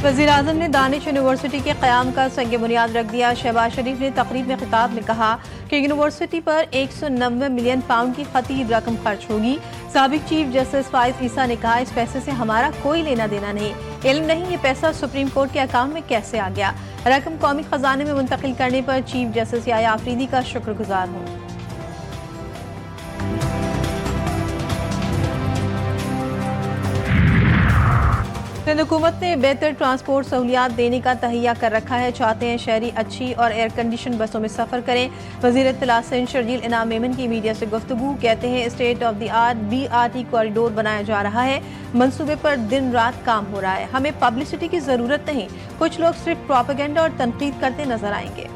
वज़ीर-ए-आज़म ने दानिश यूनिवर्सिटी के क़याम का संग बुनियाद रख दिया। शहबाज शरीफ ने तकरीब में खिताब में कहा कि यूनिवर्सिटी पर 190 मिलियन पाउंड की खती रकम खर्च होगी। साबिक चीफ जस्टिस फाइज ईसा ने कहा, इस पैसे से हमारा कोई लेना देना नहीं, इल्म नहीं ये पैसा सुप्रीम कोर्ट के अकाउंट में कैसे आ गया। रकम कौमी खजाने में मुंतकिल करने पर चीफ जस्टिस याया आफरीदी का शुक्रगुजार हूँ। सिंध हुकूमत ने बेहतर ट्रांसपोर्ट सहूलियात देने का तहैया कर रखा है। चाहते हैं शहरी अच्छी और एयर कंडीशन बसों में सफर करें। वज़ीर इत्तला सिंध शर्जील इनाम मेमन की मीडिया से गुफ्तगू, कहते हैं state of the art BRT corridor बनाया जा रहा है। मंसूबे पर दिन रात काम हो रहा है। हमें पब्लिसिटी की जरूरत नहीं, कुछ लोग सिर्फ प्रोपेगेंडा और तनकीद करते नजर आएंगे।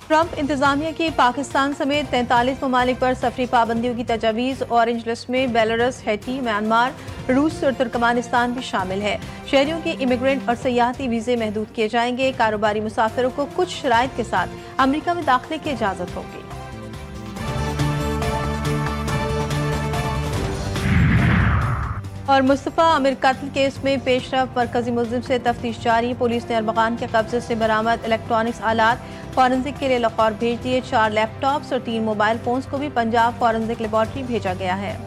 ट्रंप इंतजामिया की पाकिस्तान समेत 43 ममालिक पर सफरी पाबंदियों की तजवीज़। ऑरेंज लिस्ट में बेलारूस, हैटी, म्यांमार, रूस और तुर्कमानिस्तान भी शामिल है। शहरियों के इमिग्रेंट और सयाहती वीज़े महदूद किए जाएंगे। कारोबारी मुसाफिरों को कुछ शराइत के साथ अमरीका में दाखिले की इजाज़त होगी। और मुस्तफ़ा आमिर कत्ल केस में पेशरफ, मरकजी मुल्जिम से तफ्तीश जारी। पुलिस ने अरबकान के कब्जे से बरामद इलेक्ट्रॉनिक्स आलात फॉरेंसिक के लिए लाहौर भेज दिए। 4 लैपटॉप्स और 3 मोबाइल फोन्स को भी पंजाब फॉरेंसिक लेबॉर्ट्री भेजा गया है।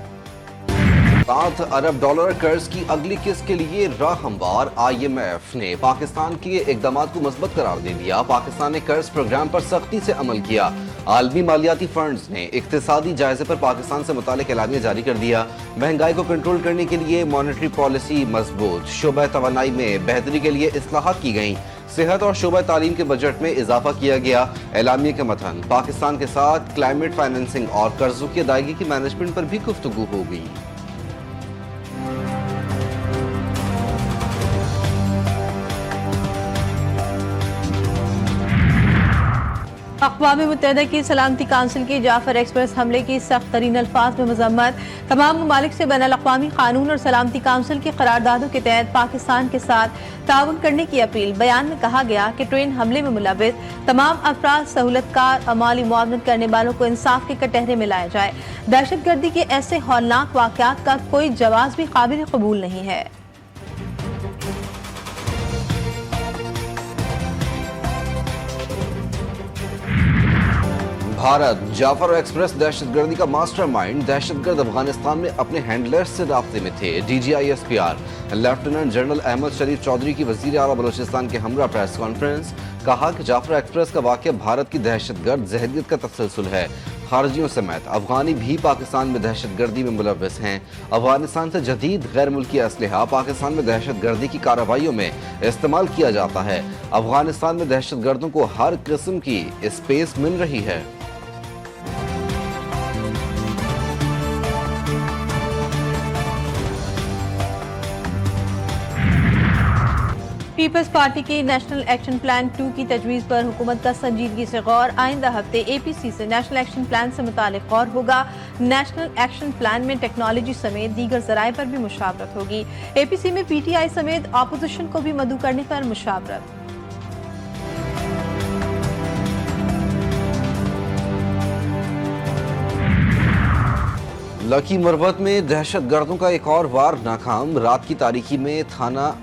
$7 अरब कर्ज की अगली किस्त के लिए राह हमवार। IMF ने पाकिस्तान के इकदाम को मजबूत करार दे दिया। पाकिस्तान ने कर्ज प्रोग्राम पर सख्ती से अमल किया। आलमी मालियाती फंड्स ने इक्तिसादी जायजे पर पाकिस्तान से मुतालिक एलानिया जारी कर दिया। महंगाई को कंट्रोल करने के लिए मॉनेटरी पॉलिसी मजबूत। शोबा तवानाई में बेहतरी के लिए इस्लाहात की गई। सेहत और शोबा तालीम के बजट में इजाफा किया गया। एलामिया के मतन पाकिस्तान के साथ क्लाइमेट फाइनेंसिंग और कर्जों की अदायगी की मैनेजमेंट पर भी गुफ्तगू होगी। अक़वाम मुत्तहिदा की सलामती काउंसिल की जाफर एक्सप्रेस हमले की सख्त तरीन अल्फाज में मजम्मत। तमाम ममालिक से बैनुल अक़वामी कानून और सलामती काउंसिल की करारदादों के तहत पाकिस्तान के साथ ताउन करने की अपील। बयान में कहा गया कि ट्रेन हमले में मुलव्विस तमाम अफराद, सहूलतकार और माली मुआवनत करने वालों को इंसाफ के कटहरे में लाया जाए। दहशतगर्दी के ऐसे हौलनाक वाक़यात का कोई जवाब भी काबिल कबूल नहीं है। भारत जाफर एक्सप्रेस दहशतगर्दी का मास्टरमाइंड। दहशतगर्द अफगानिस्तान में अपने हैंडलर्स से राब्ते में थे। DGI SPR lieutenant general Ahmed Sharif Chaudhry की वजीर आला बलोचिस्तान के हमरा प्रेस कॉन्फ्रेंस। कहा कि जाफर एक्सप्रेस का वाक़या भारत की दहशतगर्द जहरियत का तसलसल है। खारजियों समेत अफगानी भी पाकिस्तान में दहशतगर्दी में मुलव्विस हैं। अफगानिस्तान से जदीद गैर मुल्की असलहा पाकिस्तान में दहशतगर्दी की कार्रवाइयों में इस्तेमाल किया जाता है। अफगानिस्तान में दहशतगर्दों को हर किस्म की स्पेस मिल रही है। पीपल्स पार्टी की नेशनल एक्शन प्लान 2 की तजवीज़ पर हुकूमत का संजीदगी से गौर। आइंदा हफ्ते APC से नेशनल एक्शन प्लान से मुतालिक गौर होगा। नेशनल एक्शन प्लान में टेक्नोलॉजी समेत दीगर ज़राए पर भी मुशावरत होगी। APC में PTI समेत अपोजिशन को भी मदऊ करने पर मुशावरत। लकी मरवत में दहशतगर्दों का एक और वार नाकाम। रात की तारीकी में थाना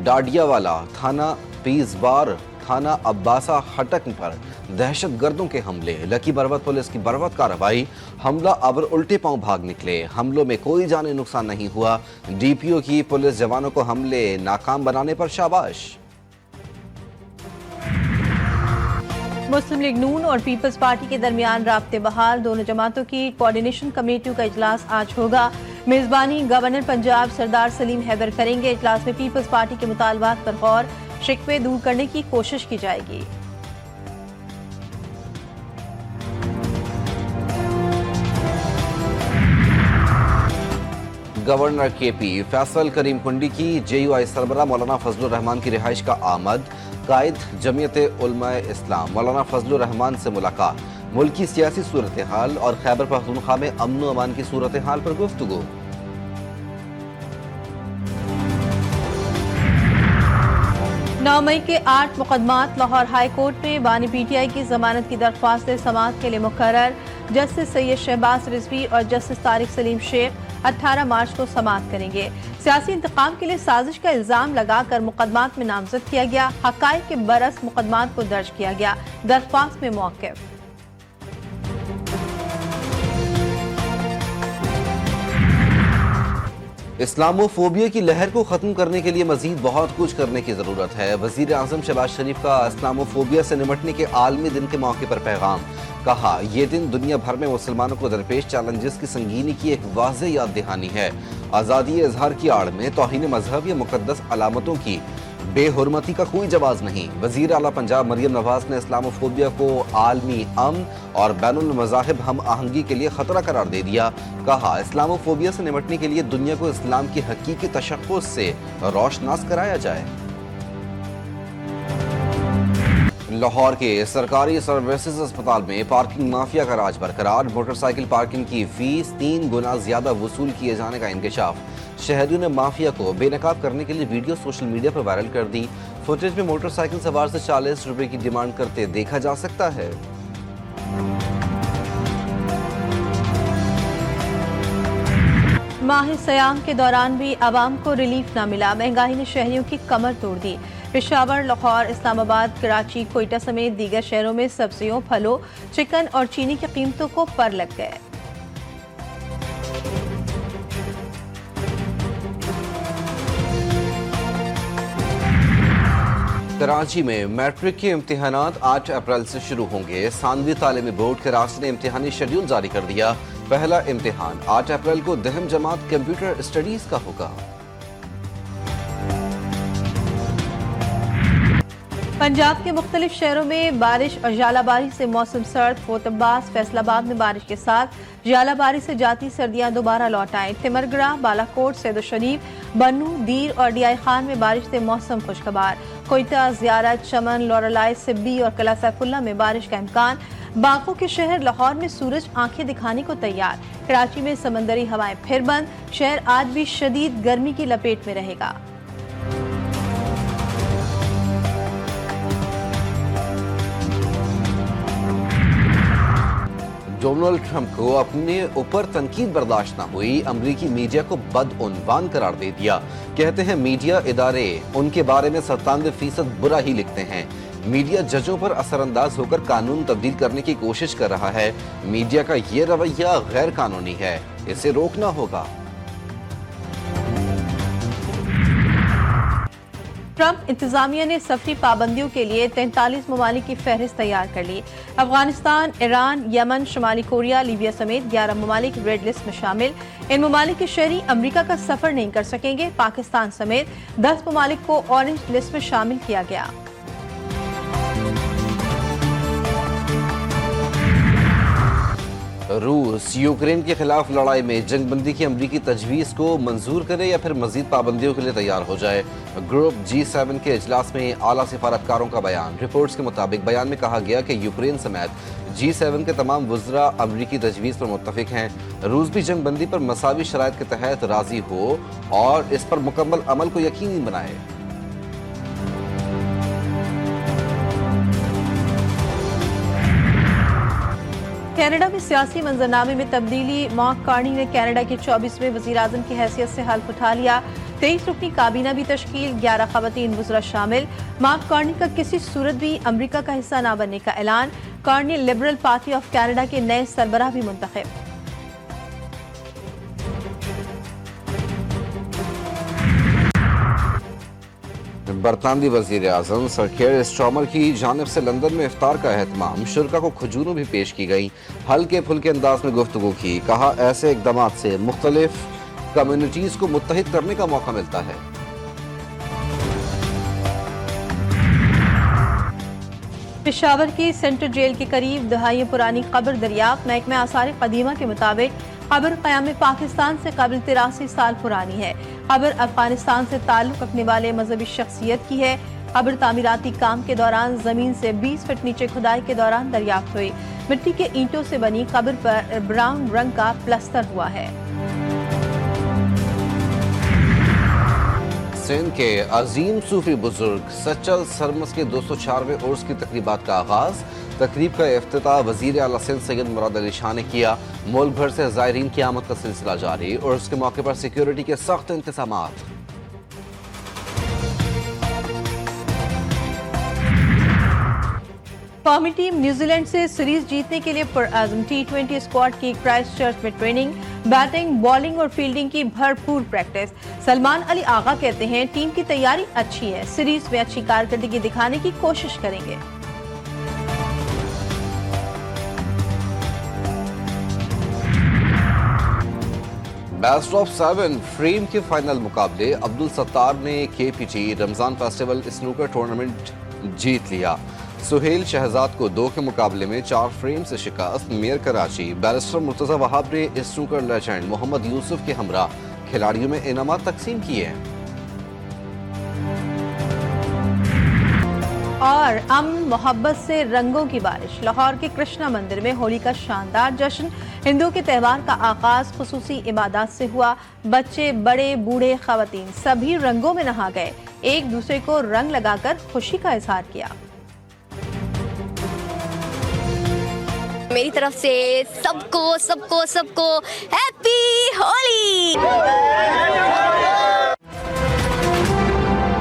डाडियावाला, थाना पीसबार, थाना अब्बासा हटक पर दहशतगर्दों के हमले। लकी मरवत पुलिस की बरवत कार्रवाई। हमला आवर उल्टे पांव भाग निकले। हमलों में कोई जानी नुकसान नहीं हुआ। DPO की पुलिस जवानों को हमले नाकाम बनाने पर शाबाश। मुस्लिम लीग नून और पीपल्स पार्टी के दरमियान राब्ते बहाल। दोनों जमातों की कोऑर्डिनेशन कमेटियों का इजलास आज होगा। मेजबानी गवर्नर पंजाब सरदार सलीम हैदर करेंगे। इजलास में पीपल्स पार्टी के मुतालबात पर गौर, शिकवे दूर करने की कोशिश की जाएगी। गवर्नर KP फैसल करीम कुंडी की JUI सरबराह मौलाना फजलुर रहमान की रिहाइश का आमद। कायद जमीयत उलमाए इस्लाम मौलाना फजलुर रहमान से मुलाकात। मुल्की सियासी सूरत हाल और खैबर पख्तूनख्वा में अमन अमान की सूरत हाल पर गुफ्तगू। 9 मई के 8 मुकदमात लाहौर हाई कोर्ट में बानी PTI की जमानत की दरख्वास्त समाअत के लिए मुकर्रर। जस्टिस सैयद शहबाज रिजवी और जस्टिस तारिक सलीम शेख 18 मार्च को समाअत करेंगे। सियासी इंतकाम के लिए साजिश का इल्जाम लगाकर मुकदमात में नामजद किया गया। हकाइक के बरस मुकदमात को दर्ज किया गया। दरख्वास्त में मौक़िफ़। इस्लामोफोबिया की लहर को खत्म करने के लिए मजीद बहुत कुछ करने की जरूरत है। वजीर आजम शहबाज शरीफ का इस्लामोफोबिया से निपटने के आलमी दिन के मौके पर पैगाम। कहा, यह दिन दुनिया भर में मुसलमानों को दरपेश चैलेंजेस की संगीनी की एक वाज़ेह याद दहानी है। आज़ादी इजहार की आड़ में तौहीन मजहब या मुकद्दस अलामतों की बेहुरमती का कोई जवाब नहीं। वजीर आला पंजाब मरियम नवाज ने इस्लामोफोबिया को आलमी अमन और बैनुल मज़ाहिब हम आहंगी के लिए खतरा करार दे दिया। कहा, इस्लामोफोबिया से निपटने के लिए दुनिया को इस्लाम की हकीकी तशख़्ख़ुस से रोशनास कराया जाए। लाहौर के सरकारी सर्विसेज अस्पताल में पार्किंग माफिया का राज बरकरार। मोटरसाइकिल पार्किंग की फीस 3 गुना ज्यादा वसूल किए जाने का इंकशाफ। शहरियों ने माफिया को बेनकाब करने के लिए वीडियो सोशल मीडिया पर वायरल कर दी। फुटेज में मोटरसाइकिल सवार से 40 रुपए की डिमांड करते देखा जा सकता है। माह सयाम के दौरान भी आवाम को रिलीफ न मिला। महंगाई ने शहरियों की कमर तोड़ दी। पेशावर, लाहौर, इस्लामाबाद, कराची, कोयटा समेत दीगर शहरों में सब्जियों, फलों, चिकन और चीनी की कीमतों को पर लग गए। कराची में मैट्रिक के इम्तिहानात 8 अप्रैल से शुरू होंगे। सानवी तालीमी बोर्ड के रास्ते ने इम्तिहानी शेड्यूल जारी कर दिया। पहला इम्तिहान 8 अप्रैल को दहम जमात कंप्यूटर स्टडीज का होगा। पंजाब के मुख्तलिफ शहरों में बारिश और जालाबारी से मौसम सर्द। फोतबाज, फैसलाबाद में बारिश के साथ जालाबारी से जाती सर्दियां दोबारा लौट आए। तिमरगड़ा, बालाकोट, सैयद शरीफ, बन्नू, दीर और DI खान में बारिश से मौसम खुशगवार। कोयटा, ज़ियारत, चमन, लोरलाई, सिब्बी और किला सैफुल्ला में बारिश का इम्कान। बागों के शहर लाहौर में सूरज आंखें दिखाने को तैयार। कराची में समंदरी हवाएं फिर बंद। शहर आज भी शदीद गर्मी की लपेट में रहेगा। डोनाल्ड ट्रंप को अपने ऊपर तनकीद बर्दाश्त न हुई। अमरीकी मीडिया को बदउनवान करार दे दिया। कहते हैं मीडिया इदारे उनके बारे में 97% बुरा ही लिखते हैं। मीडिया जजों पर असरअंदाज होकर कानून तब्दील करने की कोशिश कर रहा है। मीडिया का ये रवैया गैर कानूनी है, इसे रोकना होगा। ट्रंप इंतजामिया ने सफरी पाबंदियों के लिए 43 ममालिक की फहरिस्त तैयार कर ली। अफगानिस्तान, ईरान, यमन, शुमाली कोरिया, लीबिया समेत 11 ममालिक रेड लिस्ट में शामिल। इन ममालिक के शहरी अमरीका का सफर नहीं कर सकेंगे। पाकिस्तान समेत 10 ममालिक को ऑरेंज लिस्ट में शामिल किया गया। रूस यूक्रेन के खिलाफ लड़ाई में जंगबंदी की अमरीकी तजवीज़ को मंजूर करे या फिर मजीद पाबंदियों के लिए तैयार हो जाए। ग्रुप G7 के इजलास में आला सिफारतकारों का बयान। रिपोर्ट्स के मुताबिक बयान में कहा गया कि यूक्रेन समेत G7 के तमाम वज़रा अमरीकी तजवीज़ पर मुत्तफिक हैं। रूस भी जंगबंदी पर मसावी शराइत के तहत राजी हो और इस पर मुकम्मल अमल को यकीनी बनाए। कनाडा में सियासी मंजरनामे में तब्दीली। मार्क कार्नी ने कनाडा के 24वें वज़ीर आज़म की हैसियत से हल्फ उठा लिया। 23 रुकनी काबीना भी तश्कील, 11 ख़वातीन वज़रा शामिल। मार्क कार्नी का किसी सूरत भी अमरीका का हिस्सा न बनने का ऐलान। Carney liberal party of Canada के नए सरबराह भी मुंतखब। बरतानवी वज़ीर आज़म सर केयर स्टारमर की जानिब से लंदन में इफ्तार का एहतमाम। शुरका को खजूरें भी पेश की गई। हल्के फुल्के अंदाज में गुफ्तगू की। कहा, ऐसे इक़दाम से मुख्तलिफ कम्युनिटीज़ को मुत्तहिद करने का मौका मिलता है। पेशावर की सेंट्रल जेल के करीब दहाइयों पुरानी कब्र दरियाफ्त। महकमा आसार कदीमा के मुताबिक कब्र क़याम पाकिस्तान से कबल 83 साल पुरानी है। कब्र अफगानिस्तान से ताल्लुक़ रखने वाले मजहबी शख्सियत की है। कब्र तामीराती काम के दौरान जमीन से 20 फीट नीचे खुदाई के दौरान दरियाफ्त हुई। मिट्टी के ईंटों से बनी कब्र पर ब्राउन रंग का प्लस्तर हुआ है। सिंध के अजीम सूफी बुजुर्ग सच्चल सरमस के 204वें उर्स की तकरीबात का आगाज। तकरीब का इफ्तिताह वजीर आला सिंध सैयद मुराद अली शाह ने किया। मुल्क भर से ज़ायरीन की आमद का सिलसिला जारी। उर्स के मौके पर सिक्योरिटी के सख्त इंतजामात। कौमी टीम न्यूजीलैंड से सीरीज जीतने के लिए पुरअज़्म। T20 स्क्वाड की क्राइस्ट चर्च में ट्रेनिंग, बैटिंग, बॉलिंग और फील्डिंग की भरपूर प्रैक्टिस। सलमान अली आगा कहते हैं टीम की तैयारी अच्छी है, सीरीज में अच्छी कारकर्दगी दिखाने की कोशिश करेंगे। बेस्ट ऑफ 7 फ्रेम के फाइनल मुकाबले अब्दुल सत्तार ने KPT Ramzan festival snooker tournament जीत लिया। सुहेल शहजाद को 2 के मुकाबले में 4 फ्रेम से शिकस्त। मेयर कराची बैरिस्टर मुर्तजा वहाब ने स्नूकर लेजेंड मोहम्मद यूसुफ के हमरा खिलाड़ियों में इनामात तकसीम किए। और अमन मोहब्बत से रंगों की बारिश। लाहौर के कृष्णा मंदिर में होली का शानदार जश्न। हिंदुओं के त्यौहार का आगाज खुसूसी इबादत से हुआ। बच्चे, बड़े, बूढ़े, खवातीन सभी रंगों में नहा गए। एक दूसरे को रंग लगाकर खुशी का इजहार किया। मेरी तरफ से सबको हैप्पी होली।